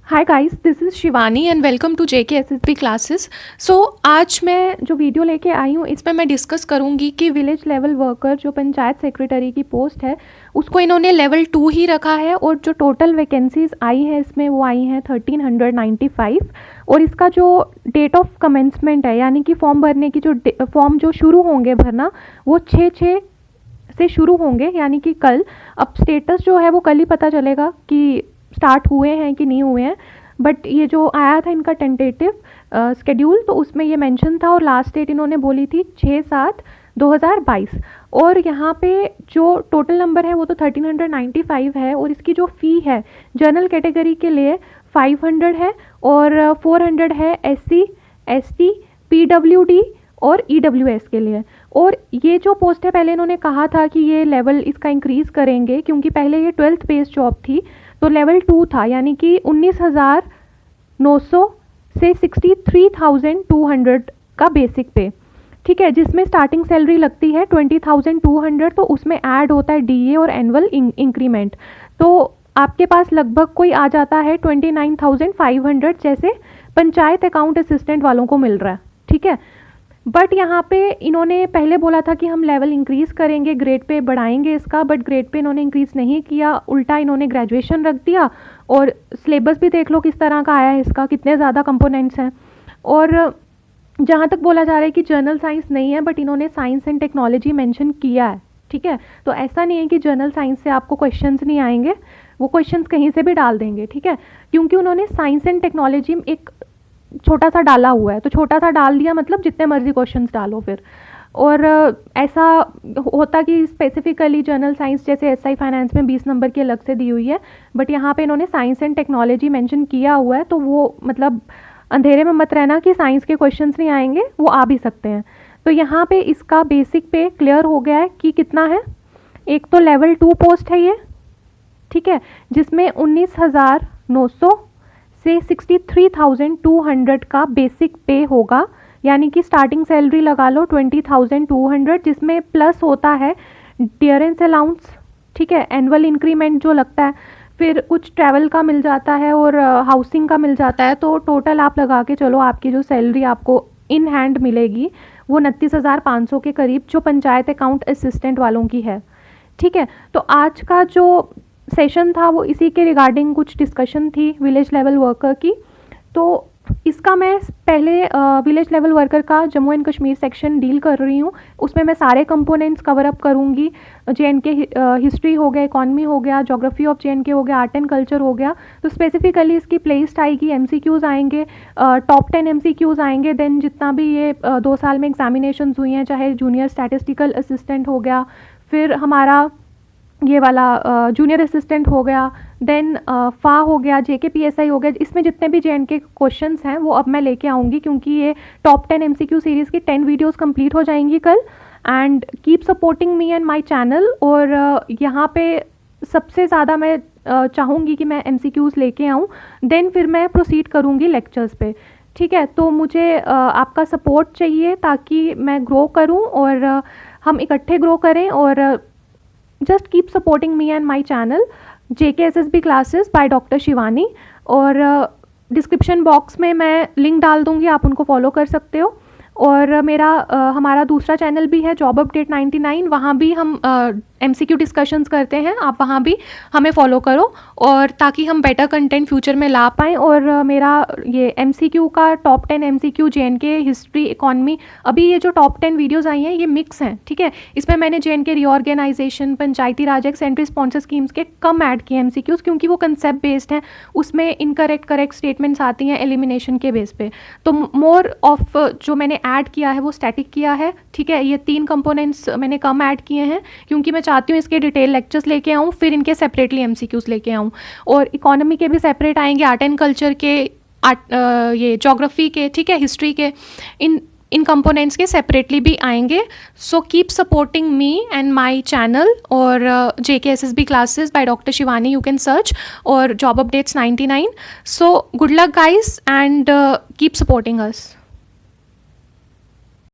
Hi guys, this is Shivani and welcome to JKSSB classes. So आज मैं जो video लेके आई हूँ इसमें मैं डिस्कस करूँगी कि विलेज लेवल वर्कर जो पंचायत सेक्रेटरी की पोस्ट है उसको इन्होंने लेवल 2 ही रखा है और जो टोटल वैकेंसीज आई हैं इसमें वो आई हैं 1395। और इसका जो डेट ऑफ कमेंसमेंट है यानी कि फॉर्म भरने की जो फॉर्म जो शुरू होंगे भरना वो 6/6 से शुरू होंगे यानी कि कल। अब स्टेटस जो है वो कल ही पता चलेगा कि स्टार्ट हुए हैं कि नहीं हुए हैं, बट ये जो आया था इनका टेंटेटिव स्केड्यूल तो उसमें ये मेंशन था और लास्ट डेट इन्होंने बोली थी 6/7/2022। और यहाँ पे जो टोटल नंबर है वो तो 1395 है और इसकी जो फ़ी है जनरल कैटेगरी के लिए 500 है और 400 है SC ST PWD और EWS के लिए। और ये जो पोस्ट है पहले इन्होंने कहा था कि ये लेवल इसका इंक्रीज़ करेंगे क्योंकि पहले ये 12th बेस्ड जॉब थी तो लेवल 2 था यानी कि 19,900 से 63,200 का बेसिक पे, ठीक है, जिसमें स्टार्टिंग सैलरी लगती है 20,200 तो उसमें ऐड होता है DA और एनुअल इंक्रीमेंट। तो आपके पास लगभग कोई आ जाता है 29,500 जैसे पंचायत अकाउंट असिस्टेंट वालों को मिल रहा है, ठीक है। बट यहाँ पे इन्होंने पहले बोला था कि हम लेवल इंक्रीज़ करेंगे, ग्रेड पे बढ़ाएंगे इसका, बट ग्रेड पे इन्होंने इंक्रीज़ नहीं किया, उल्टा इन्होंने ग्रेजुएशन रख दिया। और सिलेबस भी देख लो किस तरह का आया है इसका, कितने ज़्यादा कंपोनेंट्स हैं। और जहाँ तक बोला जा रहा है कि जर्नल साइंस नहीं है बट इन्होंने साइंस एंड टेक्नोलॉजी मेंशन किया है, ठीक है। तो ऐसा नहीं है कि जर्नल साइंस से आपको क्वेश्चंस नहीं आएंगे, वो क्वेश्चंस कहीं से भी डाल देंगे, ठीक है, क्योंकि उन्होंने साइंस एंड टेक्नोलॉजी में एक छोटा सा डाला हुआ है तो छोटा सा डाल दिया मतलब जितने मर्जी क्वेश्चंस डालो फिर। और ऐसा होता कि स्पेसिफिकली जनरल साइंस जैसे SI फाइनेंस में 20 नंबर की अलग से दी हुई है बट यहाँ पे इन्होंने साइंस एंड टेक्नोलॉजी मेंशन किया हुआ है तो वो मतलब अंधेरे में मत रहना कि साइंस के क्वेश्चंस नहीं आएंगे, वो आ भी सकते हैं। तो यहाँ पे इसका बेसिक पे क्लियर हो गया है कि कितना है। एक तो लेवल 2 पोस्ट है ये, ठीक है, जिसमें 19,900 से 63,200 का बेसिक पे होगा यानी कि स्टार्टिंग सैलरी लगा लो 20,200 जिसमें प्लस होता है डियरेंस अलाउंस, ठीक है, एनुअल इंक्रीमेंट जो लगता है, फिर कुछ ट्रैवल का मिल जाता है और हाउसिंग का मिल जाता है। तो टोटल आप लगा के चलो आपकी जो सैलरी आपको इन हैंड मिलेगी वो 29,500 के करीब जो पंचायत अकाउंट असिस्टेंट वालों की है, ठीक है। तो आज का जो सेशन था वो इसी के रिगार्डिंग कुछ डिस्कशन थी विलेज लेवल वर्कर की। तो इसका मैं पहले विलेज लेवल वर्कर का Jammu and Kashmir section deal कर रही हूँ, उसमें मैं सारे कंपोनेंट्स कवर अप करूँगी। JNK हिस्ट्री हो गया, इकॉनमी हो गया, जोग्राफी ऑफ JNK हो गया, आर्ट एंड कल्चर हो गया। तो स्पेसिफिकली इसकी प्लेलिस्ट आएगी, MCQs आएंगे, टॉप 10 MCQs आएंगे, देन जितना भी ये 2 साल में एग्जामिनेशन हुई हैं, चाहे जूनियर स्टैटिस्टिकल असिस्टेंट हो गया, फिर हमारा ये वाला जूनियर असिस्टेंट हो गया, देन FA हो गया, JKPSI हो गया, इसमें जितने भी JNK क्वेश्चंस हैं वो अब मैं लेके आऊँगी क्योंकि ये टॉप 10 MCQ सीरीज़ की 10 वीडियोस कंप्लीट हो जाएंगी कल। And keep supporting me and my channel. और यहाँ पे सबसे ज़्यादा मैं चाहूँगी कि मैं MCQs लेके आऊँ, देन फिर मैं प्रोसीड करूँगी लेक्चर्स पे, ठीक है। तो मुझे आपका सपोर्ट चाहिए ताकि मैं ग्रो करूँ और हम इकट्ठे ग्रो करें। और just keep supporting me and my channel JKSSB classes by doctor Shivani. और डिस्क्रिप्शन बॉक्स में मैं लिंक डाल दूँगी, आप उनको फॉलो कर सकते हो। और हमारा दूसरा चैनल भी है जॉब अपडेट 99, वहाँ भी हम MCQ डिस्कशंस करते हैं, आप वहाँ भी हमें फॉलो करो और ताकि हम बेटर कंटेंट फ्यूचर में ला पाएँ। और मेरा ये MCQ का top 10 MCQ JNK history economy, अभी ये जो टॉप 10 वीडियोज़ आई हैं ये मिक्स हैं, ठीक है। इसमें मैंने JNK रीऑर्गेनाइजेशन, पंचायती राज एक्ट, सेंट्रल स्पॉन्सर स्कीम्स के कम ऐड किए MCQs क्योंकि वो कंसेप्ट बेस्ड हैं, उसमें करेक्ट स्टेटमेंट्स आती हैं एलिमिनेशन के बेस पे। तो मोर ऑफ जो मैंने ऐड किया है वो स्टैटिक किया है, ठीक है। ये 3 कंपोनेंट्स मैंने कम ऐड किए हैं क्योंकि मैं चाहती हूँ इसके डिटेल लेक्चर्स लेके आऊँ, फिर इनके सेपरेटली MCQs लेके आऊँ। और इकोनॉमी के भी सेपरेट आएंगे, आर्ट एंड कल्चर के, ये जोग्राफी के, ठीक है, हिस्ट्री के, इन कंपोनेंट्स के सेपरेटली भी आएंगे। So keep supporting me and my channel और JKSSB classes by doctor Shivani, you can search, और job updates 99। So good luck guys and keep supporting us.